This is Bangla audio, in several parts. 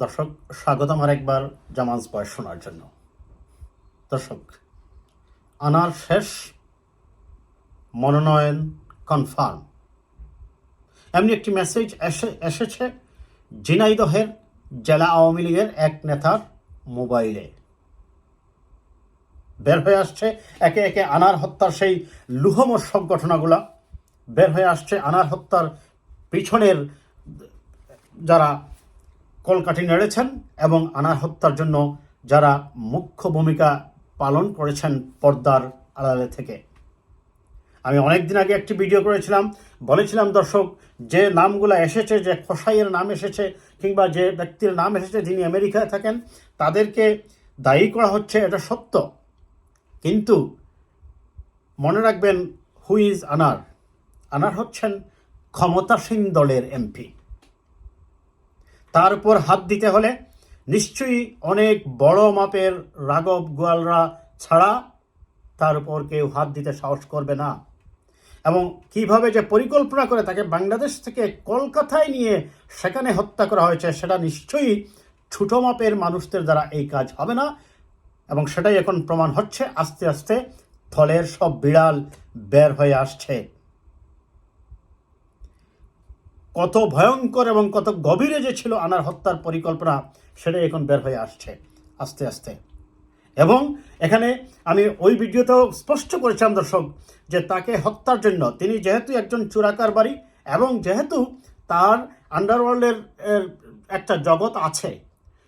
দর্শক, স্বাগতম আরেকবার জামানস বয়স শোনার জন্য। দর্শক, আনার শেষ, মনোনয়ন কনফার্ম, এমনি একটি মেসেজ এসেছে ঝিনাইদহের জেলা আওয়ামী লীগের এক নেতার মোবাইলে। বের হয়ে আসছে একে একে আনার হত্যার সেই লুহমস্যক ঘটনাগুলা। বের হয়ে আসছে আনার হত্যার পিছনের যারা কলকাঠি নেড়েছেন এবং আনার হত্যার জন্য যারা মুখ্য ভূমিকা পালন করেছেন পর্দার আড়ালে থেকে। আমি অনেকদিন আগে একটি ভিডিও করেছিলাম, বলেছিলাম দর্শক, যে নামগুলো এসেছে, যে খোসাইয়ের নাম এসেছে কিংবা যে ব্যক্তির নাম এসেছে যিনি আমেরিকায় থাকেন, তাদেরকে দায়ী করা হচ্ছে, এটা সত্য। কিন্তু মনে রাখবেন, হু ইজ আনার? আনার হচ্ছেন ক্ষমতাসীন দলের এমপি। তার উপর হাত দিতে হলে নিশ্চয়ই অনেক বড় মাপের রাঘব গোয়ালরা ছাড়া তার উপর কেউ হাত দিতে সাহস করবে না। এবং কিভাবে যে পরিকল্পনা করে তাকে বাংলাদেশ থেকে কলকাতায় নিয়ে সেখানে হত্যা করা হয়েছে, সেটা নিশ্চয়ই ছোটো মাপের মানুষদের দ্বারা এই কাজ হবে না। এবং সেটাই এখন প্রমাণ হচ্ছে, আস্তে আস্তে থলের সব বিড়াল বের হয়ে আসছে। কত ভয়ঙ্কর এবং কত গভীরে যে ছিল আনার হত্যার পরিকল্পনা, সেটাই এখন বের হয়ে আসছে আস্তে আস্তে। এবং এখানে আমি ওই ভিডিওতেও স্পষ্ট করেছিলাম দর্শক, যে তাকে হত্যার জন্য, তিনি যেহেতু একজন চোরাকারবারি এবং যেহেতু তার আন্ডারওয়ার্ল্ডের একটা জগৎ আছে,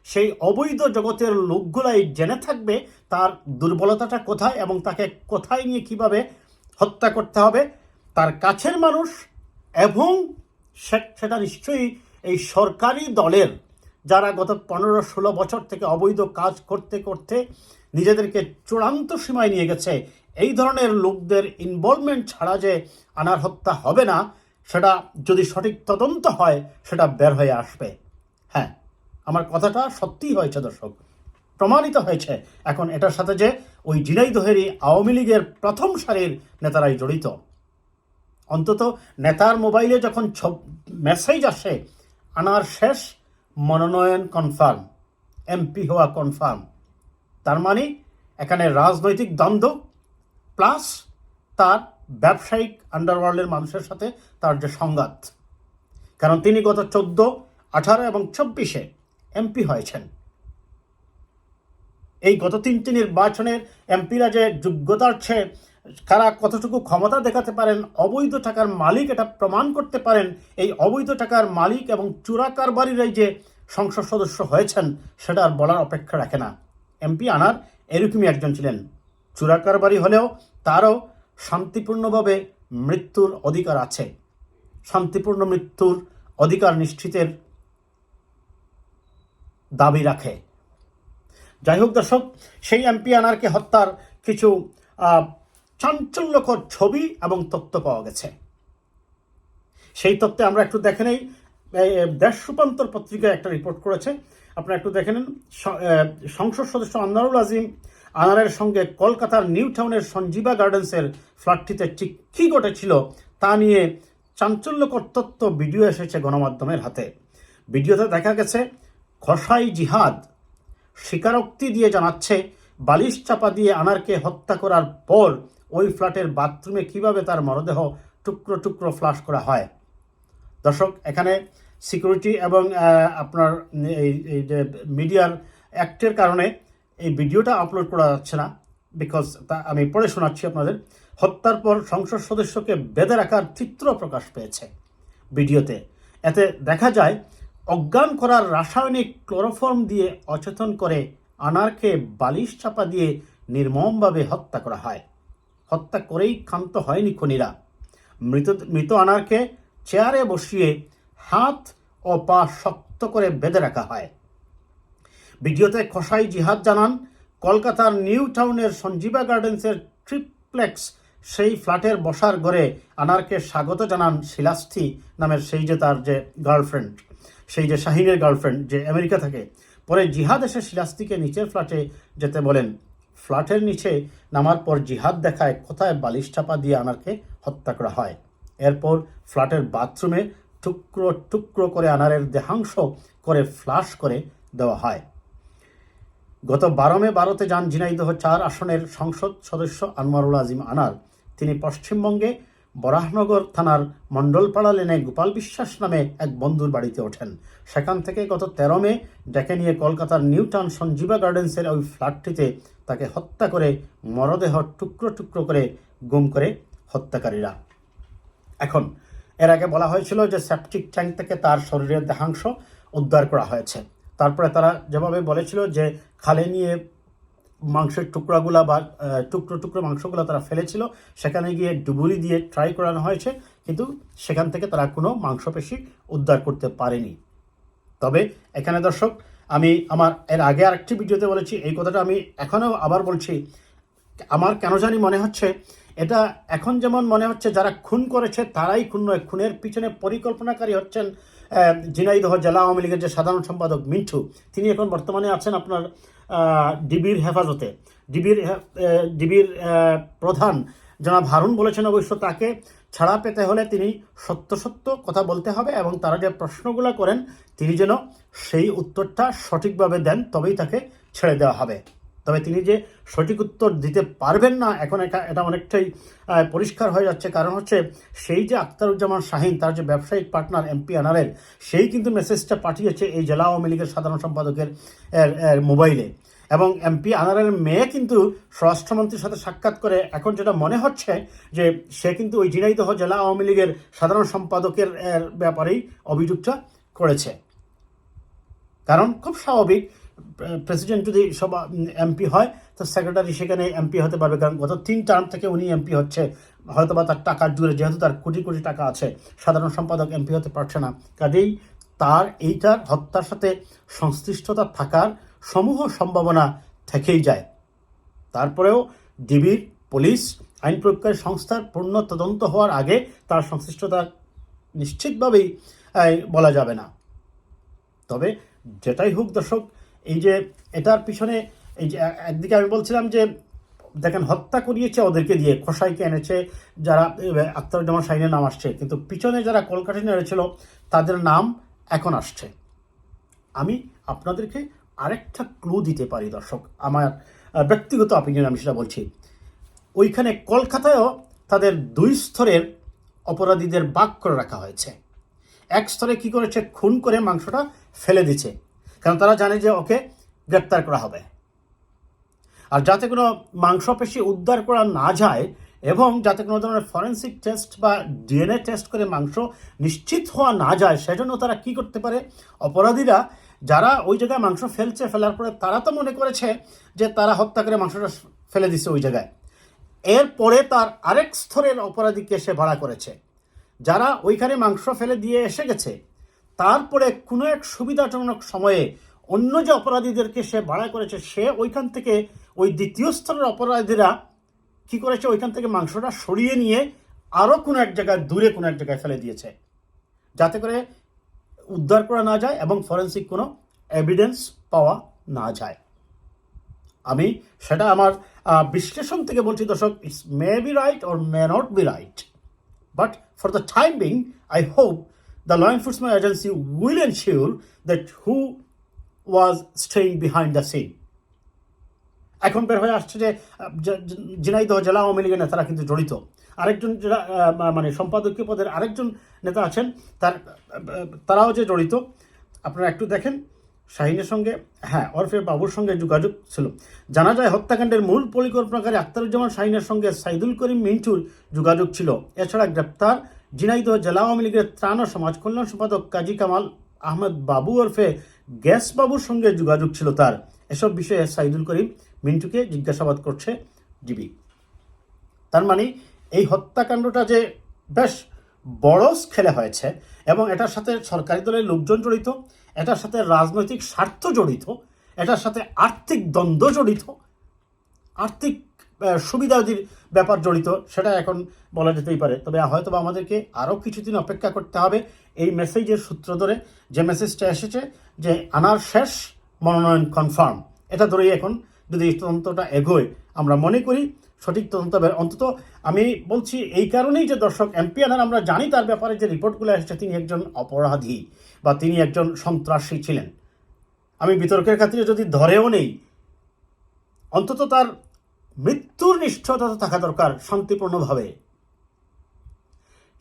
সেই অবৈধ জগতের লোকগুলাই জেনে থাকবে তার দুর্বলতাটা কোথায় এবং তাকে কোথায় নিয়ে কিভাবে হত্যা করতে হবে। তার কাছের মানুষ এবং সেটা নিশ্চয়ই এই সরকারি দলের যারা গত 15-16 বছর থেকে অবৈধ কাজ করতে করতে নিজেদেরকে চূড়ান্ত সীমায় নিয়ে গেছে, এই ধরনের লোকদের ইনভলভমেন্ট ছাড়া যে আনার হত্যা হবে না, সেটা যদি সঠিক তদন্ত হয় সেটা বের হয়ে আসবে। হ্যাঁ, আমার কথাটা সত্যিই হয়েছে দর্শক, প্রমাণিত হয়েছে এখন এটার সাথে যে ওই ঝিনাইদহেরই আওয়ামী লীগের প্রথম সারির নেতারাই জড়িত। অন্তত নেতার মোবাইলে যখন মেসেজ আসে আনার শেষ, মনোনয়ন কনফার্ম, এমপি হওয়া কনফার্ম, তার মানে এখানে রাজনৈতিক দ্বন্দ্ব প্লাস তার ব্যবসায়িক আন্ডারওয়ার্ল্ডের মানুষের সাথে তার যে সংঘাত। কারণ তিনি গত 14, 18 এবং 24-এ এমপি হয়েছেন। এই গত 3টি নির্বাচনের এমপিরা যে যোগ্যতার চেয়ে কারা কতটুকু ক্ষমতা দেখাতে পারেন, অবৈধ টাকার মালিক এটা প্রমাণ করতে পারেন, এই অবৈধ টাকার মালিক এবং চোরাকারবারিরাই যে সংসদ সদস্য হয়েছেন, সেটা আর বলার অপেক্ষা রাখে না। এমপি আনার এরকমই একজন ছিলেন। চোরাকারবারি হলেও তারও শান্তিপূর্ণভাবে মৃত্যুর অধিকার আছে, শান্তিপূর্ণ মৃত্যুর অধিকার নিশ্চিতের দাবি রাখে। যাই হোক দর্শক, সেই এমপি আনারকে হত্যার কিছু চাঞ্চল্যকর ছবি এবং তথ্য পাওয়া গেছে। সেই তথ্যে আমরা একটু দেখে নেই। দেশ রূপান্তর পত্রিকায় একটা রিপোর্ট করেছে, আপনারা একটু দেখে নেন। সংসদ সদস্য আনোয়ারুল আজিম আনারের সঙ্গে কলকাতার নিউ টাউনের সঞ্জীবা গার্ডেন্সের ফ্ল্যাটটিতে ঠিক কী ঘটেছিল তা নিয়ে চাঞ্চল্যকর তথ্য ভিডিও এসেছে গণমাধ্যমের হাতে। ভিডিওতে দেখা গেছে খোসাই জিহাদ স্বীকারোক্তি দিয়ে জানাচ্ছে বালিশ চাপা দিয়ে আনারকে হত্যা করার পর ওই ফ্ল্যাটের বাথরুমে কিভাবে তার মরদেহ টুকরো টুকরো ফ্লাশ করা হয়। দর্শক, এখানে সিকিউরিটি এবং আপনার এই যে মিডিয়ার অ্যাক্টের কারণে এই ভিডিওটা আপলোড করা যাচ্ছে না, বিকজ তা আমি পড়ে শোনাচ্ছি আপনাদের। হত্যার পর সংসদ সদস্যকে বেঁধে রাখার চিত্র প্রকাশ পেয়েছে ভিডিওতে। এতে দেখা যায় অজ্ঞান করার রাসায়নিক ক্লোরোফর্ম দিয়ে অচেতন করে আনারকে বালিশ চাপা দিয়ে নির্মমভাবে হত্যা করা হয়। হত্যা করেই ক্ষান্ত হয়নি খুনিরা। মৃত আনারকে চেয়ারে বসিয়ে হাত ও পা শক্ত করে বেঁধে রাখা হয়। ভিডিওতে খোসাই জিহাদ জানান, কলকাতার নিউ টাউনের সঞ্জীবা গার্ডেন্সের ট্রিপ্লেক্স সেই ফ্ল্যাটের বসার ঘরে আনারকে স্বাগত জানান শিলাস্থি নামের সেই যে তার যে গার্লফ্রেন্ড, সেই যে শাহিনের গার্লফ্রেন্ড যে আমেরিকা থাকে। পরে জিহাদ এসে শিলাস্থিকে নিচের ফ্ল্যাটে যেতে বলেন। ফ্ল্যাটের নিচে নামার পর জিহাদ দেখায় কোথায় বালিশ চাপা দিয়ে আনারকে হত্যা করা হয়। এরপর ফ্ল্যাটের বাথরুমে টুকরো টুকরো করে আনারের দেহাংশ করে ফ্লাশ করে দেওয়া হয়। গত 12 মে ভারতে যান ঝিনাইদহ 4 আসনের সংসদ সদস্য আনোয়ারুল আজিম আনার। তিনি পশ্চিমবঙ্গে বরাহনগর থানার মণ্ডলপাড়া লেনে গোপাল বিশ্বাস নামে এক বন্ধুর বাড়িতে ওঠেন। সেখান থেকে গত 13 মে ডেকে নিয়ে কলকাতার নিউ টাউন সঞ্জীবা গার্ডেন্সের ওই ফ্ল্যাটটিতে তাকে হত্যা করে মরদেহ টুকরো টুকরো করে গুম করে হত্যাকারীরা। এখন এর আগে বলা হয়েছিল যে সেপটিক ট্যাঙ্ক থেকে তার শরীরের দেহাংশ উদ্ধার করা হয়েছে। তারপরে তারা যেভাবে বলেছিল যে খালে নিয়ে মাংসের টুকরাগুলা বা টুকরো টুকরো মাংসগুলো তারা ফেলেছিল, সেখানে গিয়ে ডুবুরি দিয়ে ট্রাই করানো হয়েছে, কিন্তু সেখান থেকে তারা কোনো মাংসপেশি উদ্ধার করতে পারেনি। তবে এখানে দর্শক, আমি আমার এর আগে আরেকটি ভিডিওতে বলেছি, এই কথাটা আমি এখনও আবার বলছি, আমার কেন জানি মনে হচ্ছে এটা এখন যেমন মনে হচ্ছে যারা খুন করেছে তারাই খুন নয়, খুনের পিছনে পরিকল্পনাকারী হচ্ছেন ঝিনাইদহ জেলা আওয়ামী লীগের যে সাধারণ সম্পাদক মিন্টু। তিনি এখন বর্তমানে আছেন আপনার ডিবির হেফাজতে। ডিবির প্রধান জনাব হারুন বলেছেন অবশ্য তাকে ছাড়া পেতে হলে তিনি সত্য সত্য কথা বলতে হবে এবং তারা যে প্রশ্নগুলো করেন তিনি যেন সেই উত্তরটা সঠিকভাবে দেন, তবেই তাকে ছেড়ে দেওয়া হবে। তবে তিনি যে সঠিক উত্তর দিতে পারবেন না এখন এটা অনেকটাই পরিষ্কার হয়ে যাচ্ছে। কারণ হচ্ছে সেই যে আখতারুজ্জামান শাহিন, তার যে ব্যবসায়িক পার্টনার এমপি আনারের, সেই কিন্তু মেসেজটা পাঠিয়েছে এই জেলা আওয়ামী লীগের সাধারণ সম্পাদকের মোবাইলে। এবং এমপি আনারের মেয়ে কিন্তু স্বরাষ্ট্রমন্ত্রীর সাথে সাক্ষাৎ করে এখন যেটা মনে হচ্ছে যে সে কিন্তু ওই ঝিনাইদহ জেলা আওয়ামী লীগের সাধারণ সম্পাদকের ব্যাপারেই অভিযোগটা করেছে। কারণ খুব স্বাভাবিক, প্রেসিডেন্ট যদি সব এমপি হয় তো সেক্রেটারি সেখানে এমপি হতে পারবে, কারণ গত 3 টার্ম থেকে উনি এমপি হচ্ছে। হয়তোবা তার টাকার জুড়ে, যেহেতু তার কোটি কোটি টাকা আছে, সাধারণ সম্পাদক এমপি হতে পারছে না। কাজেই তার এইটার হত্যার সাথে সংশ্লিষ্টতা থাকার সমূহ সম্ভাবনা থেকেই যায়। তারপরেও ডিবির, পুলিশ, আইন প্রয়োগকারী সংস্থার পূর্ণ তদন্ত হওয়ার আগে তার সংশ্লিষ্টতা নিশ্চিতভাবেই বলা যাবে না। তবে যেটাই হোক দর্শক, এই যে এটার পিছনে এই যে একদিকে আমি বলছিলাম যে দেখেন হত্যা করিয়েছে ওদেরকে দিয়ে, খোসাইকে এনেছে, যারা আখতারুজ্জামান শাহিনের নাম আসছে, কিন্তু পিছনে যারা কলকাঠি নেড়েছিল তাদের নাম এখন আসছে। আমি আপনাদেরকে আরেকটা ক্লু দিতে পারি দর্শক, আমার ব্যক্তিগত অপিনিয়ন আমি সেটা বলছি। ওইখানে কলকাতায়ও তাদের 2 স্তরের অপরাধীদের ভাগ করে রাখা হয়েছে। এক স্তরে কি করেছে, খুন করে মাংসটা ফেলে দিচ্ছে, কারণ তারা জানে যে ওকে গ্রেপ্তার করা হবে। আর যাতে কোনো মাংসপেশি উদ্ধার করা না যায় এবং যাতে কোনো ধরনের ফরেন্সিক টেস্ট বা ডিএনএ টেস্ট করে মাংস নিশ্চিত হওয়া না যায়, সেজন্য তারা কি করতে পারে, অপরাধীরা যারা ওই জায়গায় মাংস ফেলার পরে তারা তো মনে করেছে যে তারা হত্যা করে মাংসটা ফেলে দিচ্ছে ওই জায়গায়। এরপরে তার আরেক স্তরের অপরাধীকে সে ভাড়া করেছে, যারা ওইখানে মাংস ফেলে দিয়ে এসে গেছে, তারপরে কোনো এক সুবিধাজনক সময়ে অন্য যে অপরাধীদেরকে সে ভাড়া করেছে, সে ওইখান থেকে ওই দ্বিতীয় স্তরের অপরাধীরা কি করেছে, ওইখান থেকে মাংসটা সরিয়ে নিয়ে আরও কোনো এক জায়গায়, দূরে কোনো এক জায়গায় ফেলে দিয়েছে, যাতে করে উদ্ধার করা না যায় এবং ফরেন্সিক কোনো এভিডেন্স পাওয়া না যায়। আমি সেটা আমার বিশ্লেষণ থেকে বলছি দর্শক, it's may be right or may not be right, but for the time being, I hope the law enforcement agency will ensure that who was staying behind the scene. এখন বের হয়ে আসছে যে ঝিনাইদহ জেলা আওয়ামী লীগের নেতারা কিন্তু জড়িত। আরেকজন যারা মানে সম্পাদকীয় পদের আরেকজন নেতা আছেন, তারাও যে জড়িত, আপনারা একটু দেখেন। শাহিনের সঙ্গে, ওরফে বাবুর সঙ্গে যোগাযোগ ছিল। জানা যায় হত্যাকাণ্ডের মূল পরিকল্পনাকারী আখতারুজ্জামান শাহিনের সঙ্গে সাইদুল করিম মিন্টুর যোগাযোগ ছিল। এছাড়া গ্রেপ্তার ঝিনাইদহ জেলা আওয়ামী লীগের ত্রাণ ও সমাজ কল্যাণ সম্পাদক কাজী কামাল আহমেদ বাবু ওরফে গ্যাস বাবুর সঙ্গে যোগাযোগ ছিল তার। এসব বিষয়ে সাইদুল করিম মিন্টুকে জিজ্ঞাসাবাদ করছে ডিবি। তার মানে এই হত্যাকাণ্ডটা যে বেশ বড় স্কেলে হয়েছে এবং এটার সাথে সরকারি দলের লোকজন জড়িত, এটার সাথে রাজনৈতিক স্বার্থ জড়িত, এটার সাথে আর্থিক দ্বন্দ্ব জড়িত, আর্থিক সুবিধাদির ব্যাপার জড়িত, সেটা এখন বলা যেতেই পারে। তবে হয়তো আমাদেরকে আরও কিছুদিন অপেক্ষা করতে হবে এই মেসেজের সূত্র ধরে, যে মেসেজটা এসেছে যে আনার শেষ, মনোনয়ন কনফার্ম, এটা ধরেই এখন যদি তদন্তটা এগোয়, আমরা মনে করি সঠিক তদন্ত অন্তত আমি বলছি এই কারণেই যে দর্শক এমপি আনার আমরা জানি তার ব্যাপারে যে রিপোর্টগুলো এসেছে তিনি একজন অপরাধী বা তিনি একজন সন্ত্রাসী ছিলেন। আমি বিতর্কের খাতিরে যদি ধরেও নেই, অন্তত তার মৃত্যুর নিশ্চয়তা থাকা দরকার শান্তিপূর্ণভাবে।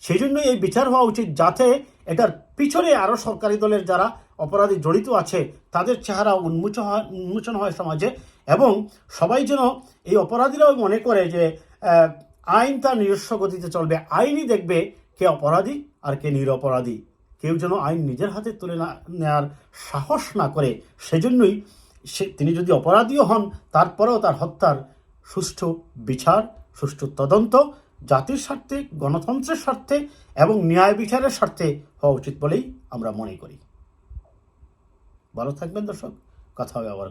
সেই জন্যই এই বিচার হওয়া উচিত, যাতে এটার পিছনে আরও সরকারি দলের যারা অপরাধী জড়িত আছে তাদের চেহারা উন্মোচন হয় সমাজে, এবং সবাই যেন এই অপরাধীরাও মনে করে যে আইন তার নিজস্ব গতিতে চলবে, আইনই দেখবে কে অপরাধী আর কে নিরপরাধী। কেউ যেন আইন নিজের হাতে তুলে নেওয়ার সাহস না করে। সেজন্যই তিনি যদি অপরাধীও হন তারপরেও তার হত্যার সুষ্ঠু বিচার, সুষ্ঠু তদন্ত জাতির স্বার্থে, গণতন্ত্রের স্বার্থে এবং ন্যায় বিচারের স্বার্থে হওয়া উচিত বলেই আমরা মনে করি। ভালো থাকবেন দর্শক, কথা হবে আবার।